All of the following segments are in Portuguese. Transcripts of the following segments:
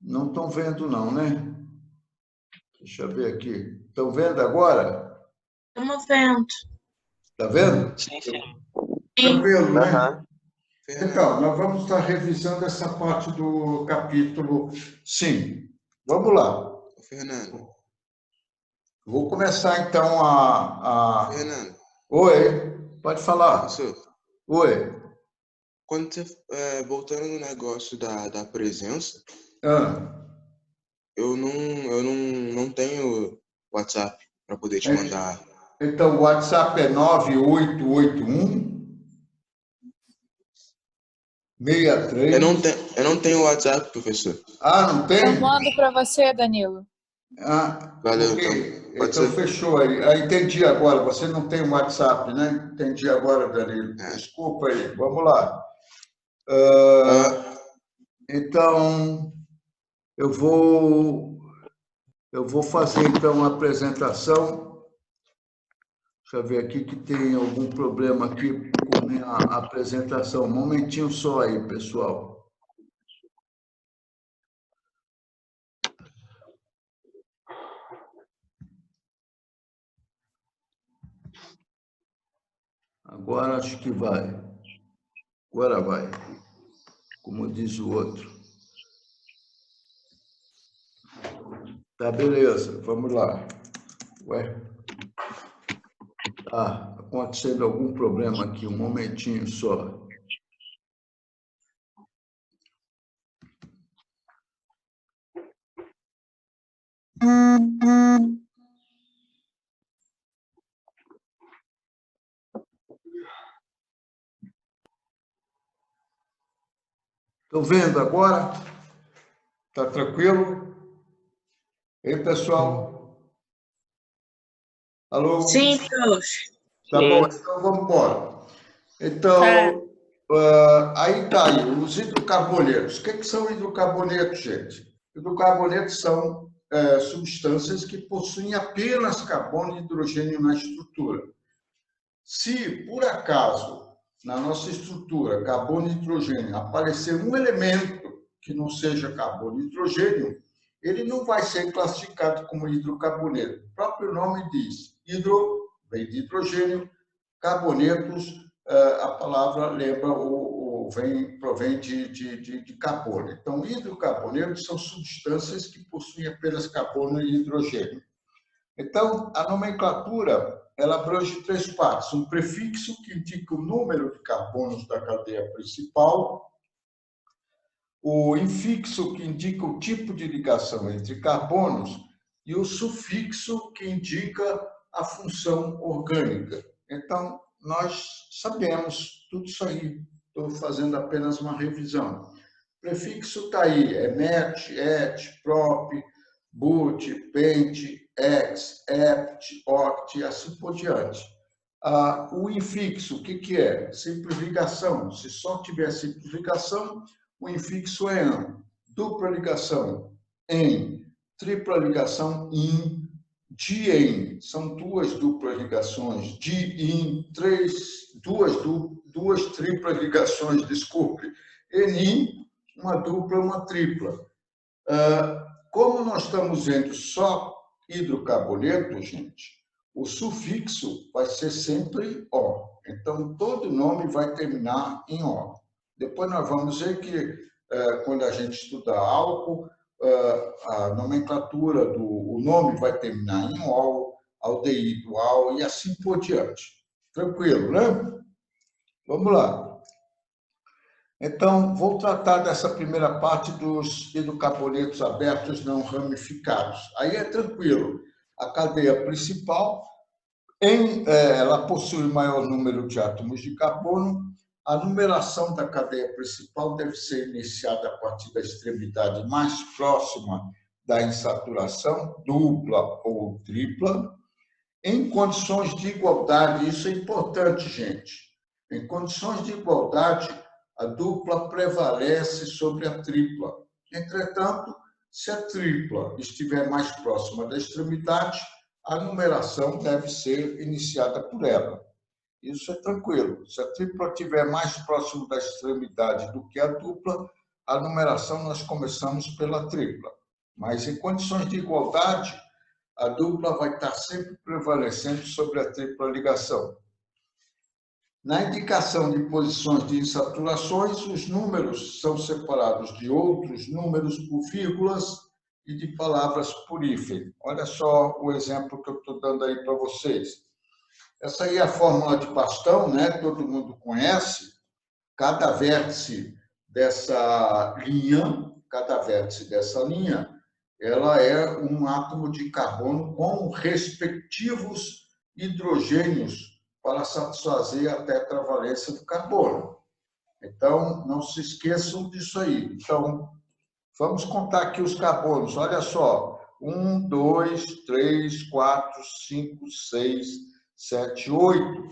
Não estão vendo, não, né? Deixa eu ver aqui. Estão vendo agora? Estamos vendo. Está vendo? Sim, sim. Tranquilo, né? Aham. Então, nós vamos estar revisando essa parte do capítulo 5. Vamos lá. Fernando. Vou começar, então, Fernando. Oi, pode falar. Professor, Oi. quando você, voltando no negócio da presença, eu não tenho WhatsApp para poder te mandar. Então, o WhatsApp é 9881 63. Eu não tenho WhatsApp, professor. Ah, não tem? Eu mando para você, Danilo. Valeu, okay. Pode Então ser? fechou aí. Entendi agora. Você não tem WhatsApp, né? Entendi agora, Danilo. Desculpa aí. Vamos lá. Então, eu vou fazer então a apresentação. Deixa eu ver aqui que tem algum problema aqui com a minha apresentação. Um momentinho só aí, pessoal. Agora acho que vai. Agora vai. Como diz o outro. Tá, beleza. Vamos lá. Ué. Tá acontecendo algum problema aqui. Um momentinho só. Estão vendo agora? Tá tranquilo? Ei, pessoal? Alô? Sim, prof. Tá bom, então vamos embora. Então, aí tá aí, os hidrocarbonetos. O que são hidrocarbonetos, gente? Hidrocarbonetos são substâncias que possuem apenas carbono e hidrogênio na estrutura. Se, por acaso, na nossa estrutura, carbono e hidrogênio, aparecer um elemento que não seja carbono e hidrogênio, ele não vai ser classificado como hidrocarboneto. O próprio nome diz, hidro, vem de hidrogênio, carbonetos, a palavra lembra provém de carbono. Então, hidrocarbonetos são substâncias que possuem apenas carbono e hidrogênio. Então, a nomenclatura ela abrange três partes. Um prefixo, que indica o número de carbonos da cadeia principal. O infixo, que indica o tipo de ligação entre carbonos. E o sufixo, que indica a função orgânica. Então, nós sabemos tudo isso aí. Estou fazendo apenas uma revisão. O prefixo está aí, é met, et, prop, but, pent, ex, ept, oct, e assim por diante. O infixo, o que é? Simples ligação. Se só tiver simples ligação, o infixo é an. Dupla ligação, em. Tripla ligação, in. Dien, são duas duplas ligações. Di-in, duas triplas ligações, desculpe. Enin, uma dupla, uma tripla. Como nós estamos vendo só hidrocarboneto, gente, o sufixo vai ser sempre O. Então, todo nome vai terminar em O. Depois nós vamos ver que, quando a gente estuda álcool, a nomenclatura o nome vai terminar em ol, aldeído, al, e assim por diante. Tranquilo, né? Vamos lá. Então, vou tratar dessa primeira parte dos hidrocarbonetos abertos não ramificados. Aí é tranquilo. A cadeia principal, ela possui maior número de átomos de carbono. A numeração da cadeia principal deve ser iniciada a partir da extremidade mais próxima da insaturação, dupla ou tripla, em condições de igualdade. Isso é importante, gente. Em condições de igualdade, a dupla prevalece sobre a tripla. Entretanto, se a tripla estiver mais próxima da extremidade, a numeração deve ser iniciada por ela. Isso é tranquilo. Se a tripla estiver mais próximo da extremidade do que a dupla, a numeração nós começamos pela tripla. Mas em condições de igualdade, a dupla vai estar sempre prevalecendo sobre a tripla ligação. Na indicação de posições de insaturações, os números são separados de outros números por vírgulas e de palavras por hífen. Olha só o exemplo que eu estou dando aí para vocês. Essa aí é a fórmula de bastão, né? Todo mundo conhece. Cada vértice dessa linha, ela é um átomo de carbono com respectivos hidrogênios para satisfazer a tetravalência do carbono. Então, não se esqueçam disso aí. Então, vamos contar aqui os carbonos. Olha só, 1, 2, 3, 4, 5, 6, 7, 8.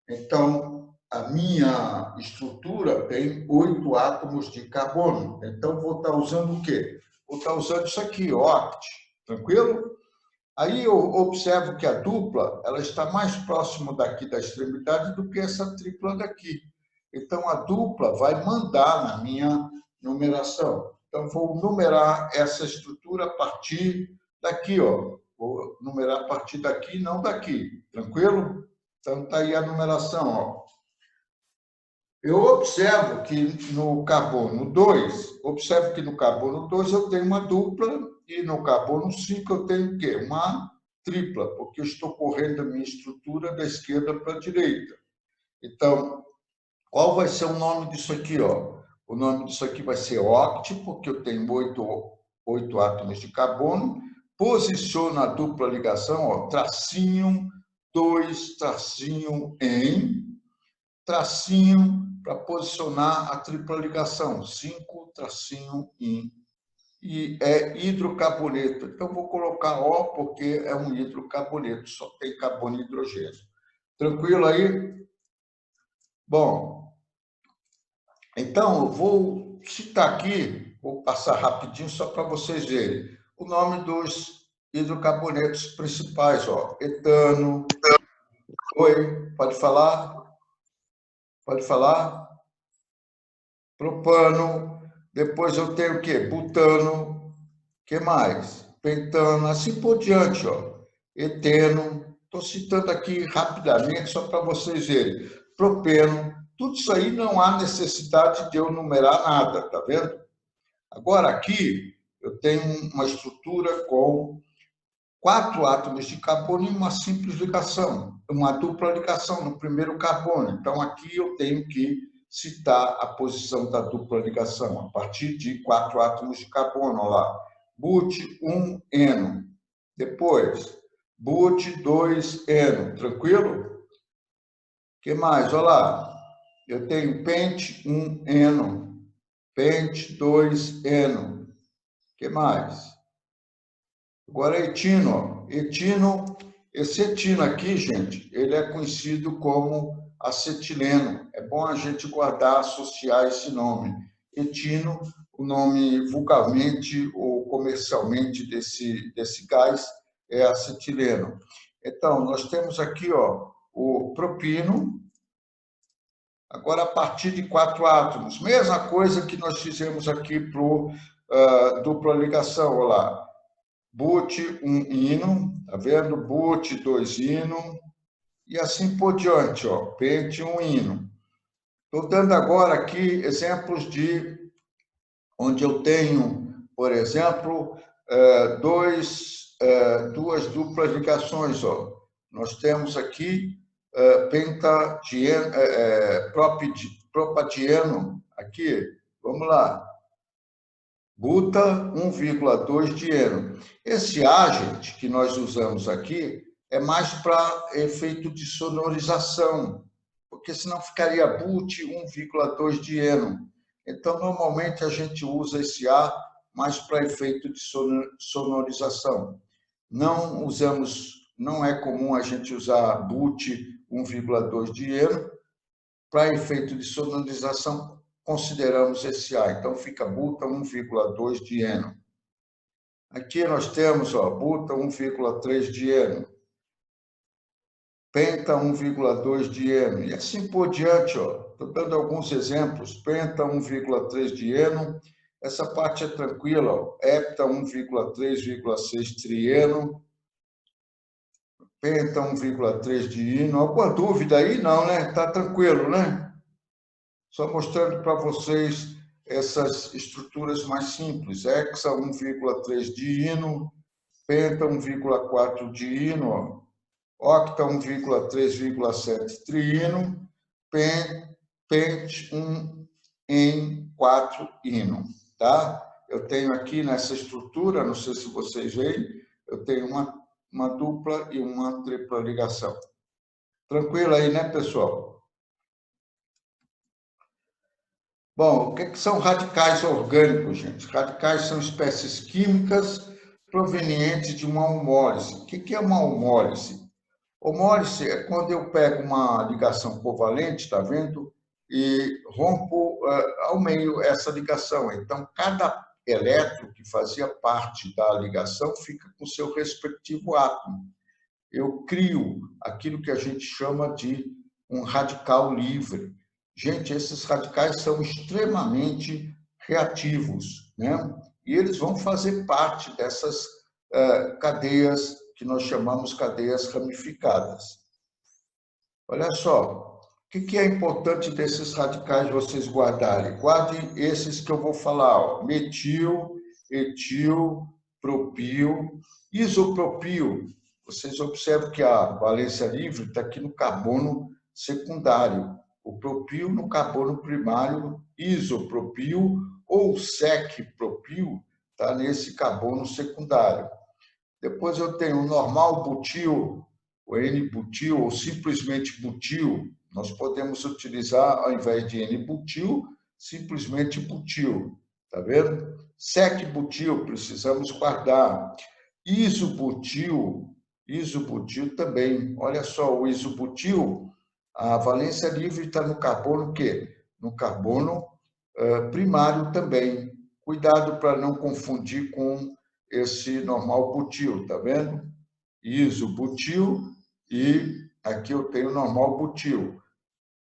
Então, a minha estrutura tem 8 átomos de carbono. Então, vou estar usando o quê? Vou estar usando isso aqui, oct. Tranquilo? Aí eu observo que a dupla ela está mais próximo daqui da extremidade do que essa tripla daqui. Então, a dupla vai mandar na minha numeração. Então, vou numerar essa estrutura a partir daqui, ó. Vou numerar a partir daqui, não daqui. Tranquilo? Então, está aí a numeração, ó. Eu observo que no carbono 2, eu tenho uma dupla e no carbono 5 eu tenho o quê? Uma tripla, porque eu estou correndo a minha estrutura da esquerda para a direita. Então, qual vai ser o nome disso aqui, ó? O nome disso aqui vai ser oct, porque eu tenho 8 átomos de carbono. Posiciono a dupla ligação, ó, tracinho, 2, tracinho, em, tracinho, para posicionar a tripla ligação, 5, tracinho, in. E é hidrocarboneto. Então, vou colocar O, porque é um hidrocarboneto, só tem carbono e hidrogênio. Tranquilo aí? Bom, então, eu vou citar aqui, vou passar rapidinho só para vocês verem, o nome dos hidrocarbonetos principais, ó, etano. Oi, pode falar? Pode falar? Propano. Depois eu tenho o quê? Butano. O que mais? Pentano, assim por diante, ó. Eteno. Estou citando aqui rapidamente, só para vocês verem. Propeno. Tudo isso aí não há necessidade de eu numerar nada, tá vendo? Agora, aqui, eu tenho uma estrutura com 4 átomos de carbono e uma simples ligação, uma dupla ligação no primeiro carbono. Então, aqui eu tenho que citar a posição da dupla ligação, a partir de 4 átomos de carbono. Olha lá, but1-eno. Depois, but2-eno. Tranquilo? O que mais? Olha lá, eu tenho pent1-eno, pent2-eno. O que mais? Agora, etino. Etino, esse etino aqui, gente, ele é conhecido como acetileno. É bom a gente guardar, associar esse nome. Etino, o nome vulgarmente ou comercialmente desse gás é acetileno. Então, nós temos aqui, ó, o propino. Agora, a partir de 4 átomos. Mesma coisa que nós fizemos aqui para dupla ligação, olha lá. but1-ino, tá vendo? but2-ino, e assim por diante, ó, pent1-ino. Estou dando agora aqui exemplos de onde eu tenho, por exemplo, duas duplas ligações, ó. Nós temos aqui propadieno, aqui, vamos lá. Buta 1,2 de eno. Esse agente que nós usamos aqui é mais para efeito de sonorização, porque senão ficaria but 1,2 de eno. Então, normalmente, a gente usa esse A mais para efeito de sonorização. Não é comum a gente usar but 1,2 de eno para efeito de sonorização. Consideramos esse A, então fica buta 1,2 de eno. Aqui nós temos, ó, buta 1,3 de eno. penta 1,2 de eno, e assim por diante. Estou dando alguns exemplos. Penta 1,3 de eno, essa parte é tranquila. Hepta 1,3,6 trieno, penta 1,3 de ino. Alguma dúvida aí? Não, né? Está tranquilo, né? Só mostrando para vocês essas estruturas mais simples. Hexa 1,3 de ino, penta 1,4 de ino, octa 1,3,7 triino, pente 1 em 4 ino, tá? Eu tenho aqui nessa estrutura, não sei se vocês veem, eu tenho uma dupla e uma tripla ligação. Tranquilo aí, né, pessoal? Bom, o que são radicais orgânicos, gente? Radicais são espécies químicas provenientes de uma homólise. O que é uma homólise? Homólise é quando eu pego uma ligação covalente, está vendo? E rompo ao meio essa ligação. Então, cada elétron que fazia parte da ligação fica com seu respectivo átomo. Eu crio aquilo que a gente chama de um radical livre. Gente, esses radicais são extremamente reativos, né? E eles vão fazer parte dessas cadeias que nós chamamos cadeias ramificadas. Olha só, o que é importante desses radicais vocês guardarem? Guardem esses que eu vou falar, ó. Metil, etil, propil, isopropil. Vocês observam que a valência livre está aqui no carbono secundário. O propil no carbono primário, isopropil ou sec-propil está nesse carbono secundário. Depois eu tenho o normal butil, o N-butil ou simplesmente butil. Nós podemos utilizar, ao invés de N-butil, simplesmente butil. Tá vendo? Sec-butil, precisamos guardar. Isobutil também. Olha só, o isobutil, a valência livre está no carbono o quê? No carbono primário também. Cuidado para não confundir com esse normal butil, tá vendo? Isobutil e aqui eu tenho normal butil.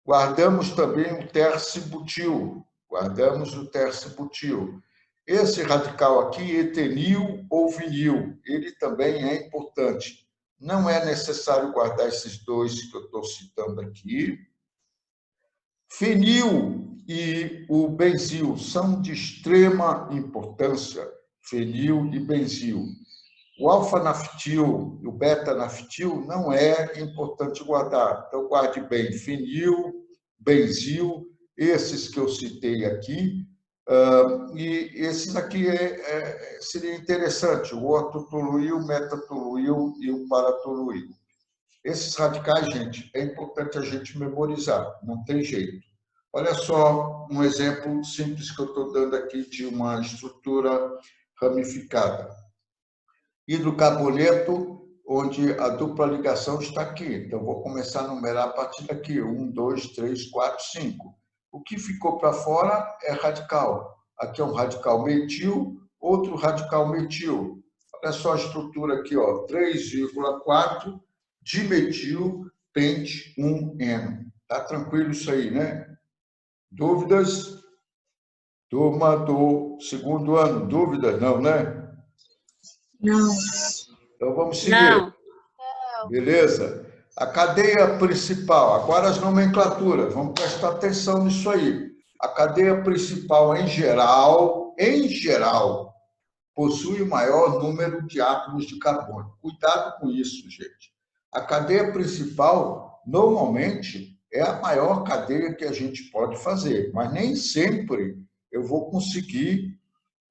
Guardamos também o tercibutil. Esse radical aqui, etenil ou vinil, ele também é importante. Não é necessário guardar esses dois que eu estou citando aqui. Fenil e o benzil são de extrema importância, fenil e benzil. O alfa-naftil e o beta-naftil não é importante guardar. Então, guarde bem fenil, benzil, esses que eu citei aqui, e esses aqui seria interessante, o ortotoluil, o metatoluil e o paratoluil. Esses radicais, gente, é importante a gente memorizar, não tem jeito. Olha só um exemplo simples que eu estou dando aqui de uma estrutura ramificada. Hidrocarboneto, onde a dupla ligação está aqui. Então, vou começar a numerar a partir daqui. 1, 2, 3, 4, 5. O que ficou para fora é radical. Aqui é um radical metil, outro radical metil. Olha só a estrutura aqui, 3,4 dimetil pente 1N. Tá tranquilo isso aí, né? Dúvidas? Turma do segundo ano, dúvidas? Não, né? Não. Então vamos seguir. Não. Beleza? A cadeia principal, agora as nomenclaturas, vamos prestar atenção nisso aí. A cadeia principal, em geral, possui o maior número de átomos de carbono. Cuidado com isso, gente. A cadeia principal, normalmente, é a maior cadeia que a gente pode fazer, mas nem sempre eu vou conseguir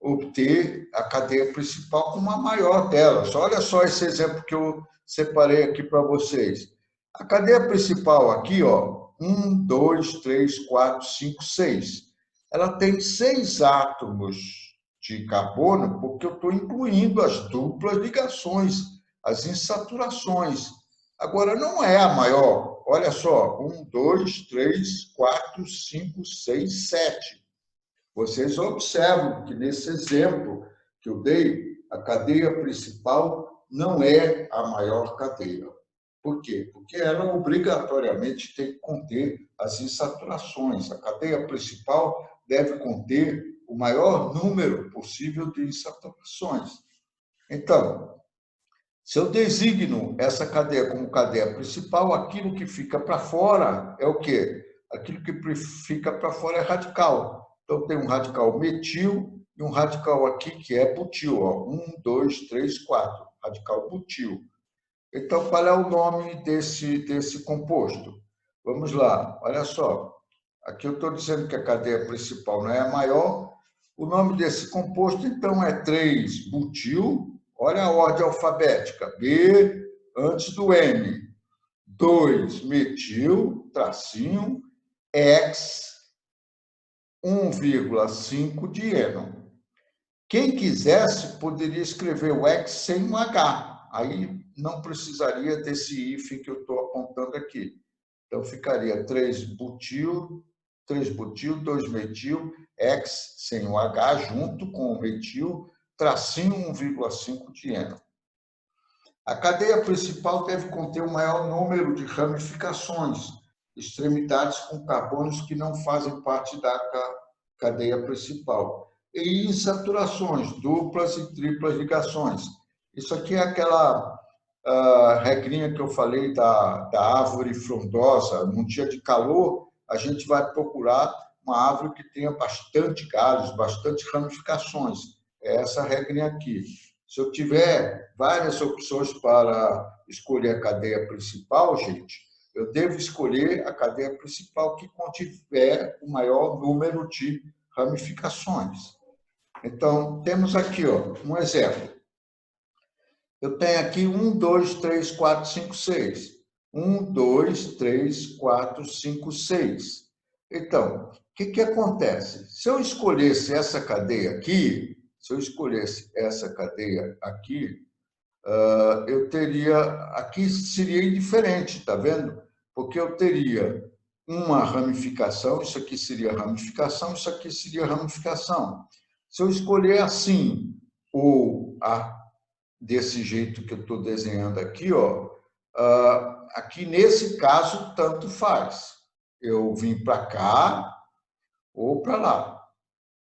obter a cadeia principal como a maior delas. Olha só esse exemplo que eu separei aqui para vocês. A cadeia principal aqui, 1, 2, 3, 4, 5, 6. Ela tem 6 átomos de carbono, porque eu estou incluindo as duplas ligações, as insaturações. Agora, não é a maior. Olha só, 1, 2, 3, 4, 5, 6, 7. Vocês observam que nesse exemplo que eu dei, a cadeia principal não é a maior cadeia. Por quê? Porque ela obrigatoriamente tem que conter as insaturações. A cadeia principal deve conter o maior número possível de insaturações. Então, se eu designo essa cadeia como cadeia principal, aquilo que fica para fora é o quê? Aquilo que fica para fora é radical. Então, tem um radical metil e um radical aqui que é butil. 1, 2, 3, 4. Radical butil. Então, qual é o nome desse composto? Vamos lá, olha só. Aqui eu estou dizendo que a cadeia principal não é a maior. O nome desse composto, então, é 3-butil. Olha a ordem alfabética. B antes do M. 2-metil, tracinho, X, 1,5 de eno. Quem quisesse, poderia escrever o X sem um H. Aí não precisaria desse hífen que eu estou apontando aqui. Então, ficaria 3-butil, 2-metil, X sem o H, junto com o metil, tracinho 1,5 de eno. A cadeia principal deve conter o maior número de ramificações, extremidades com carbonos que não fazem parte da cadeia principal, e insaturações, duplas e triplas ligações. Isso aqui é aquela regrinha que eu falei da árvore frondosa. Num dia de calor, a gente vai procurar uma árvore que tenha bastante galhos, bastante ramificações. É essa regrinha aqui. Se eu tiver várias opções para escolher a cadeia principal, gente, eu devo escolher a cadeia principal que contiver o maior número de ramificações. Então, temos aqui um exemplo. Eu tenho aqui 1, 2, 3, 4, 5, 6. 1, 2, 3, 4, 5, 6. Então, o que acontece? Se eu escolhesse essa cadeia aqui, eu teria... Aqui seria indiferente, tá vendo? Porque eu teria uma ramificação, isso aqui seria ramificação, isso aqui seria ramificação. Se eu escolher assim, ou desse jeito que eu estou desenhando aqui, aqui nesse caso, tanto faz. Eu vim para cá ou para lá.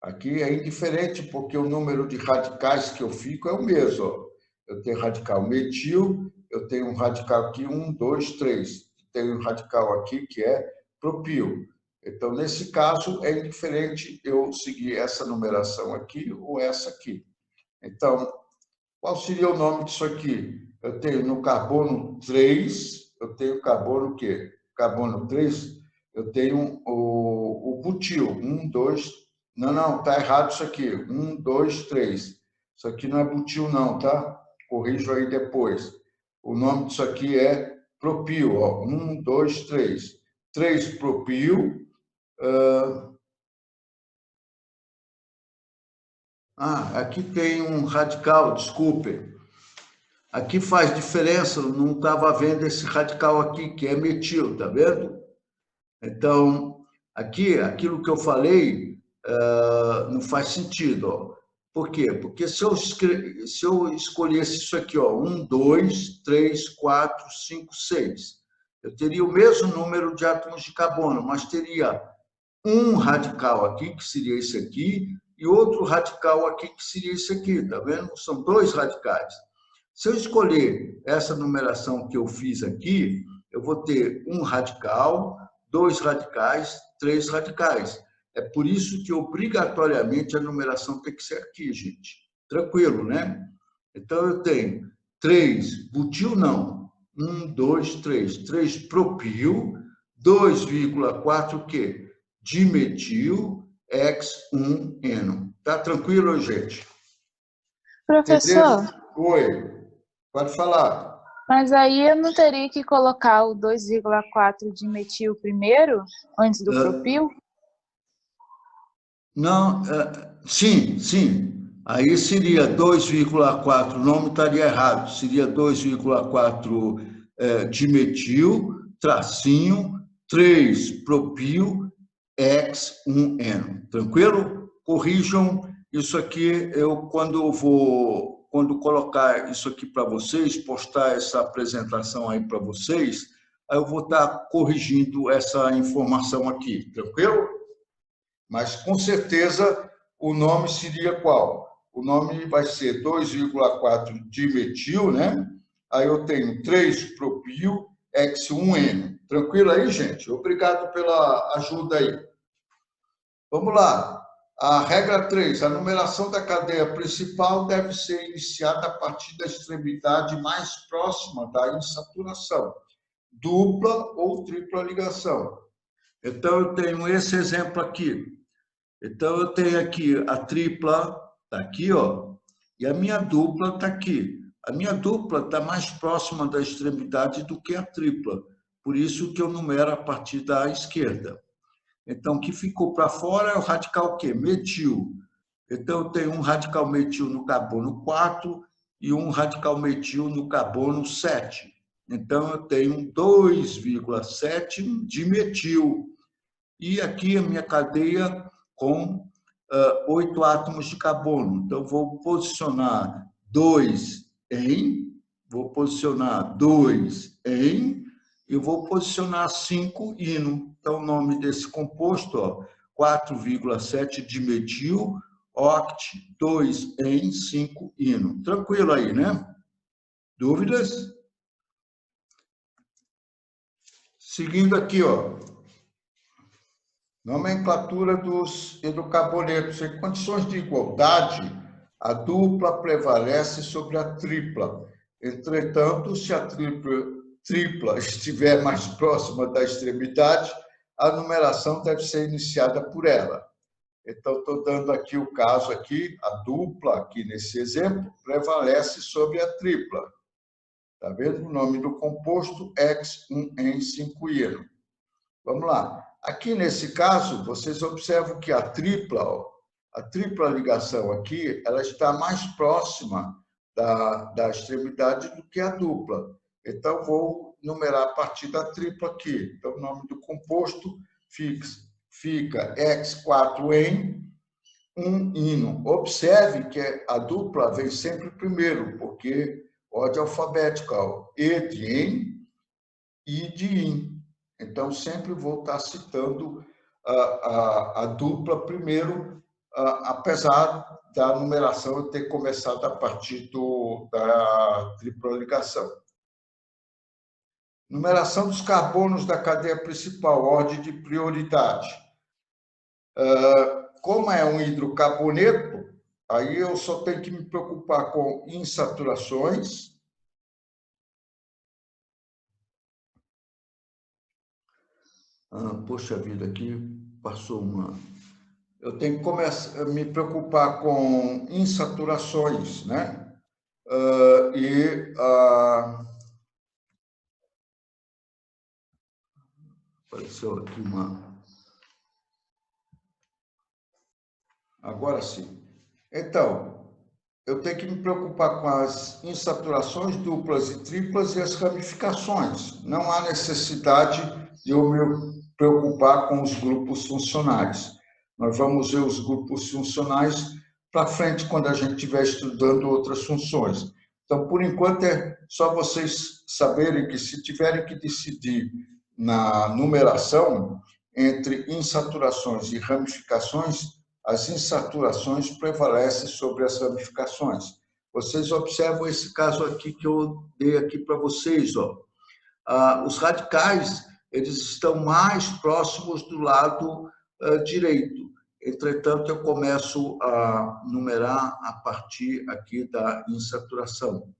Aqui é indiferente, porque o número de radicais que eu fico é o mesmo. Eu tenho radical metil, eu tenho um radical aqui, 1, 2, 3. Tenho um radical aqui que é propil. Então, nesse caso, é indiferente eu seguir essa numeração aqui ou essa aqui. Então, qual seria o nome disso aqui? Eu tenho no carbono 3, eu tenho carbono o quê? Carbono 3, eu tenho o butil. 1, 2, não, está errado isso aqui. 1, 2, 3. Isso aqui não é butil, não, tá? Corrijo aí depois. O nome disso aqui é propil. 1, 2, 3. 3 propil. Aqui tem um radical, desculpe. Aqui faz diferença, não estava vendo esse radical aqui, que é metil, tá vendo? Então, aqui, aquilo que eu falei, não faz sentido. Por quê? Porque se eu escolhesse isso aqui, 1, 2, 3, 4, 5, 6, eu teria o mesmo número de átomos de carbono, mas teria um radical aqui, que seria esse aqui, e outro radical aqui, que seria esse aqui, tá vendo? São 2 radicais. Se eu escolher essa numeração que eu fiz aqui, eu vou ter um radical, 2 radicais, 3 radicais. É por isso que, obrigatoriamente, a numeração tem que ser aqui, gente. Tranquilo, né? Então, eu tenho 3 butil, não. 1, 2, 3. 3 propil, 2,4 o quê? Dimetil, X1 eno. Tá tranquilo, gente? Professor, Entendeu? Oi, pode falar. mas aí eu não teria que colocar o 2,4 de metil primeiro, antes do propil? Não, sim. Aí seria 2,4, o nome estaria errado, seria 2,4 dimetil, tracinho, 3 propil, X1 eno. Tranquilo? Corrijam isso aqui, quando eu vou quando colocar isso aqui para vocês, postar essa apresentação aí para vocês, aí eu vou estar corrigindo essa informação aqui, tranquilo? Mas, com certeza, o nome seria qual? O nome vai ser 2,4-dimetil, né? Aí eu tenho 3-propil, X1N. Tranquilo aí, gente? Obrigado pela ajuda aí. Vamos lá. A regra 3, a numeração da cadeia principal deve ser iniciada a partir da extremidade mais próxima da insaturação, dupla ou tripla ligação. Então, eu tenho esse exemplo aqui. Então, eu tenho aqui a tripla, está aqui, ó, e a minha dupla está aqui. A minha dupla está mais próxima da extremidade do que a tripla, por isso que eu numero a partir da esquerda. Então, o que ficou para fora é o radical o quê? Metil. Então, eu tenho um radical metil no carbono 4 e um radical metil no carbono 7. Então, eu tenho 2,7 de metil. E aqui a minha cadeia com 8 átomos de carbono. Então, vou posicionar 2 em, vou posicionar 2 em, e vou posicionar 5 ino. Então, o nome desse composto, 4,7 dimetil, oct, 2 em, 5 ino. Tranquilo aí, né? Dúvidas? Seguindo aqui, ó. Nomenclatura dos hidrocarbonetos. Em condições de igualdade, a dupla prevalece sobre a tripla. Entretanto, se a tripla estiver mais próxima da extremidade, a numeração deve ser iniciada por ela. Então, estou dando aqui o caso aqui, a dupla, aqui nesse exemplo, prevalece sobre a tripla. Está vendo? O nome do composto, X1N5-ino. Vamos lá. Aqui, nesse caso, vocês observam que a tripla ligação aqui, ela está mais próxima da extremidade do que a dupla. Então, vou numerar a partir da tripla aqui. Então, o nome do composto fica X4N, 1-ino. Observe que a dupla vem sempre primeiro, porque ordem alfabética, E de en, I de in. Então, sempre vou estar citando a dupla primeiro, apesar da numeração eu ter começado a partir da tripla ligação. Numeração dos carbonos da cadeia principal, ordem de prioridade. Como é um hidrocarboneto, aí eu só tenho que me preocupar com insaturações. Poxa vida, aqui passou uma... Eu tenho que começar a me preocupar com insaturações, né? Apareceu aqui uma... Agora sim. Então, eu tenho que me preocupar com as insaturações duplas e triplas e as ramificações. Não há necessidade de eu me preocupar com os grupos funcionais. Nós vamos ver os grupos funcionais para frente quando a gente estiver estudando outras funções. Então, por enquanto, é só vocês saberem que se tiverem que decidir na numeração entre insaturações e ramificações, as insaturações prevalecem sobre as ramificações. Vocês observam esse caso aqui que eu dei aqui para vocês, ó. Os radicais, eles estão mais próximos do lado direito. Entretanto, eu começo a numerar a partir aqui da insaturação.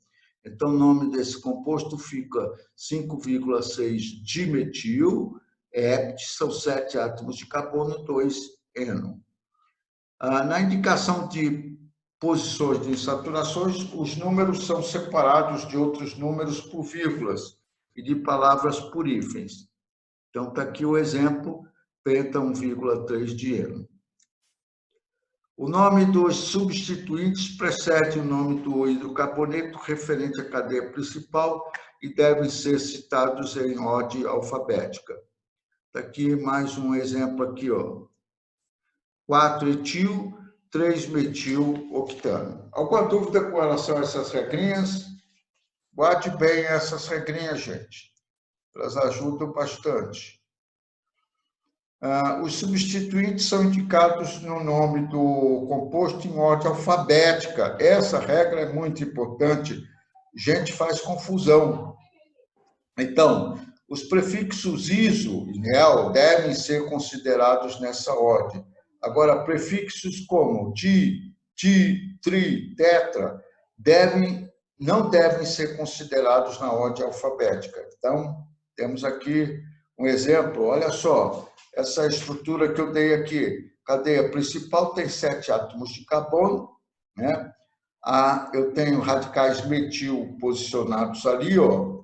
Então, o nome desse composto fica 5,6 dimetil, hept, são 7 átomos de carbono, 2 eno. Na indicação de posições de insaturações, os números são separados de outros números por vírgulas e de palavras por hífens. Então, está aqui o exemplo, penta 1,3 de eno. O nome dos substituintes precede o nome do hidrocarboneto referente à cadeia principal e devem ser citados em ordem alfabética. Está aqui mais um exemplo aqui, ó. 4-etil 3-metil-octano. Alguma dúvida com relação a essas regrinhas? Guarde bem essas regrinhas, gente. Elas ajudam bastante. Os substituintes são indicados no nome do composto em ordem alfabética. Essa regra é muito importante. Gente faz confusão. Então, os prefixos iso e nel devem ser considerados nessa ordem. Agora, prefixos como di, tri, tetra, não devem ser considerados na ordem alfabética. Então, temos aqui um exemplo. Olha só, essa estrutura que eu dei aqui. Cadeia principal tem 7 átomos de carbono, né? Eu tenho radicais metil posicionados ali, ó.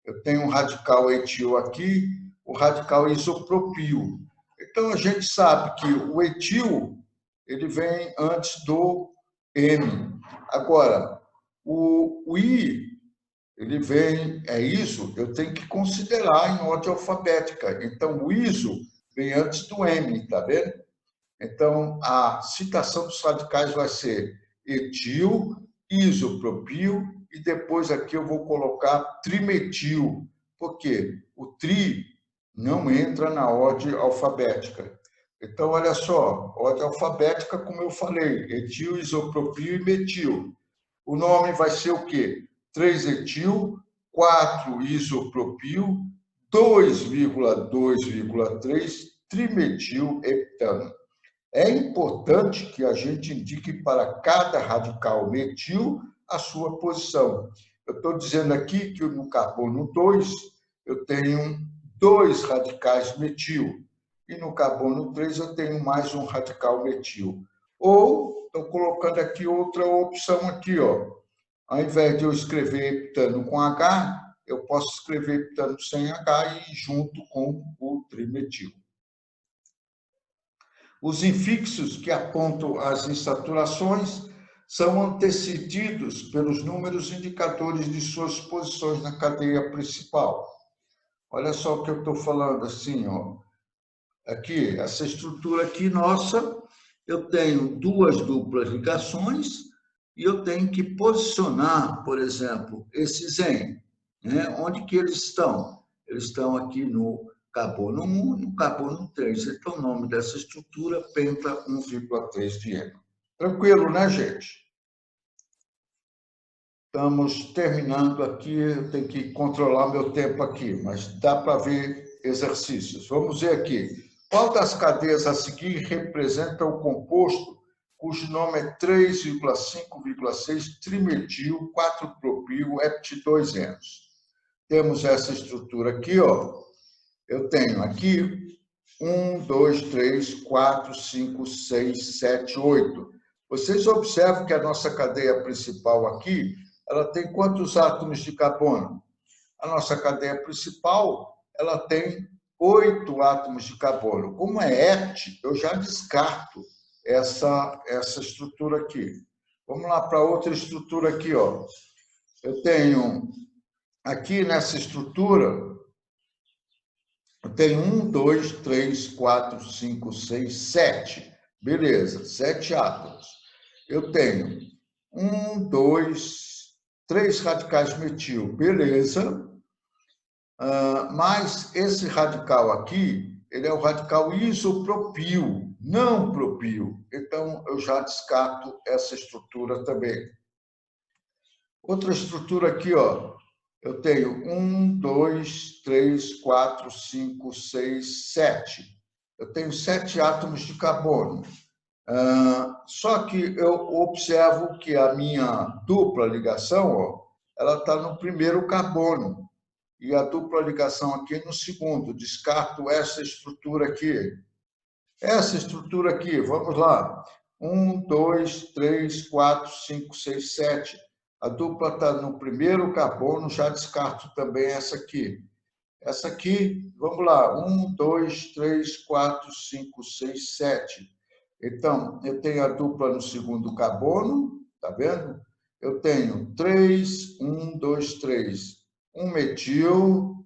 Eu tenho um radical etil aqui, o radical isopropil. Então, a gente sabe que o etil ele vem antes do M. Agora, o I, ele vem, é iso, eu tenho que considerar em ordem alfabética. Então, o iso vem antes do M, tá vendo? Então, a citação dos radicais vai ser etil, isopropil, e depois aqui eu vou colocar trimetil, porque o tri não entra na ordem alfabética. Então, olha só, ordem alfabética, como eu falei, etil, isopropil e metil. O nome vai ser o quê? 3-etil, 4-isopropil, 2,2,3 trimetil-heptano. É importante que a gente indique para cada radical metil a sua posição. Eu estou dizendo aqui que no carbono 2 eu tenho 2 radicais metil e no carbono 3 eu tenho mais um radical metil. Ou estou colocando aqui outra opção aqui, ó. Ao invés de eu escrever heptano com H, eu posso escrever heptano sem H e junto com o trimetil. Os infixos que apontam as insaturações são antecedidos pelos números indicadores de suas posições na cadeia principal. Olha só o que eu estou falando assim, ó. Aqui, essa estrutura aqui nossa, eu tenho 2 duplas ligações e eu tenho que posicionar, por exemplo, esses em, né? Onde que eles estão? Eles estão aqui no carbono 1 e no carbono 3. Então, o nome dessa estrutura, penta 1,3 de M. Tranquilo, né, gente? Estamos terminando aqui, eu tenho que controlar meu tempo aqui, mas dá para ver exercícios. Vamos ver aqui. Qual das cadeias a seguir representa o composto cujo nome é 3,5,6 trimetil 4-propil hept2-enos? Temos essa estrutura aqui, ó. Eu tenho aqui 1, 2, 3, 4, 5, 6, 7, 8. Vocês observam que a nossa cadeia principal aqui, ela tem quantos átomos de carbono? A nossa cadeia principal, ela tem 8 átomos de carbono. Como é hept, eu já descarto essa estrutura aqui. Vamos lá para outra estrutura aqui, ó. Eu tenho aqui nessa estrutura, eu tenho 1, 2, 3, 4, 5, 6, 7. Beleza, 7 átomos. Eu tenho 1, 2, 3 radicais metil. Beleza. Mas esse radical aqui, ele é o radical isopropil, não propil. Então, eu já descarto essa estrutura também. Outra estrutura aqui, ó. Eu tenho 1, 2, 3, 4, 5, 6, 7. Eu tenho 7 átomos de carbono. Só que eu observo que a minha dupla ligação, ó, ela está no primeiro carbono. E a dupla ligação aqui no segundo. Descarto essa estrutura aqui. Essa estrutura aqui, vamos lá. 1, 2, 3, 4, 5, 6, 7. A dupla está no primeiro carbono, já descarto também essa aqui. Essa aqui, vamos lá. 1, 2, 3, 4, 5, 6, 7. Então, eu tenho a dupla no segundo carbono, tá vendo? Eu tenho 3, 1, 2, 3. Um metil,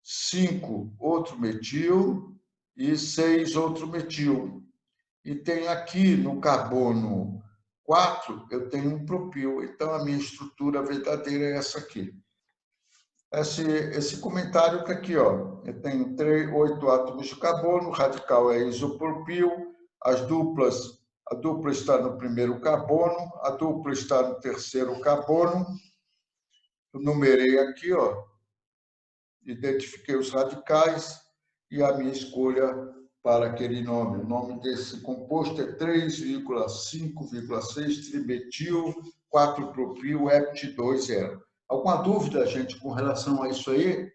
5 outro metil e 6 outro metil. e tenho aqui no carbono 4, eu tenho um propil. Então, a minha estrutura verdadeira é essa aqui. Esse comentário está aqui, ó. Eu tenho 8 átomos de carbono, o radical é isopropil, a dupla está no primeiro carbono, a dupla está no terceiro carbono. Eu numerei aqui, ó, identifiquei os radicais e a minha escolha para aquele nome. O nome desse composto é 3,5,6 trimetil 4-propil hept 2,0. Alguma dúvida, gente, com relação a isso aí?